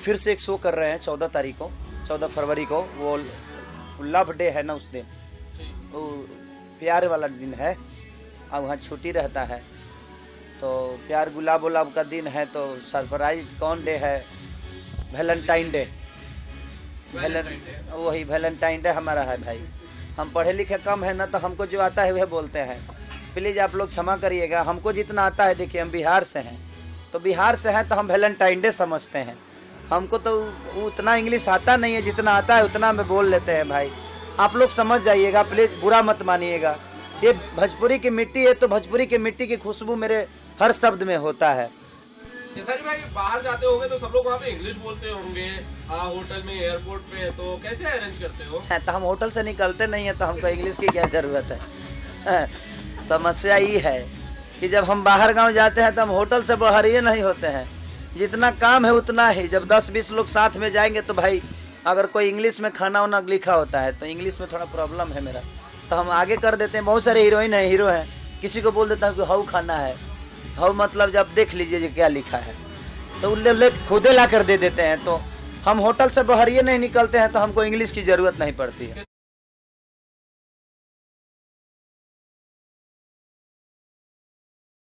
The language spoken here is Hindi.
फिर से एक शो कर रहे हैं 14 तारीख को, 14 फरवरी को। वो लव डे है ना, उस दिन वो प्यार वाला दिन है और वहाँ छुट्टी रहता है। तो प्यार गुलाब उलाब का दिन है, तो सरप्राइज कौन डे है? Valentine day. वही वैलेंटाइन डे हमारा है भाई। हम पढ़े लिखे कम है ना, तो हमको जो आता है वह बोलते हैं। प्लीज़ आप लोग क्षमा करिएगा, हमको जितना आता है, देखिए हम बिहार से हैं, तो बिहार से हैं तो हम वैलेंटाइन डे समझते हैं। हमको तो उतना इंग्लिश आता नहीं है, जितना आता है उतना में बोल लेते हैं भाई। आप लोग समझ जाइएगा, प्लीज़ बुरा मत मानिएगा। ये भोजपुरी की मिट्टी है, तो भोजपुरी की मिट्टी की खुशबू मेरे हर शब्द में होता है। खेसारी भाई, बाहर जाते होंगे तो सब लोग वहाँ पे इंग्लिश बोलते होंगे, होटल में, एयरपोर्ट पे, तो कैसे अरेंज करते हो? तो हम होटल से निकलते नहीं है, तो हमको इंग्लिश की क्या ज़रूरत है? समस्या ये है कि जब हम बाहर गांव जाते हैं तो हम होटल से बाहर ही नहीं होते हैं। जितना काम है उतना ही। जब 10-20 लोग साथ में जाएंगे तो भाई अगर कोई इंग्लिश में खाना वाना लिखा होता है तो इंग्लिश में थोड़ा प्रॉब्लम है मेरा, तो हम आगे कर देते हैं। बहुत सारे हीरोइन हैं, हीरो हैं, किसी को बोल देता हूँ कि हाउ खाना है। हाउ मतलब जब देख लीजिए क्या लिखा है, तो ले खुदे ला कर दे देते हैं। तो हम होटल से बाहर ये नहीं निकलते हैं, तो हमको इंग्लिश की ज़रूरत नहीं पड़ती है।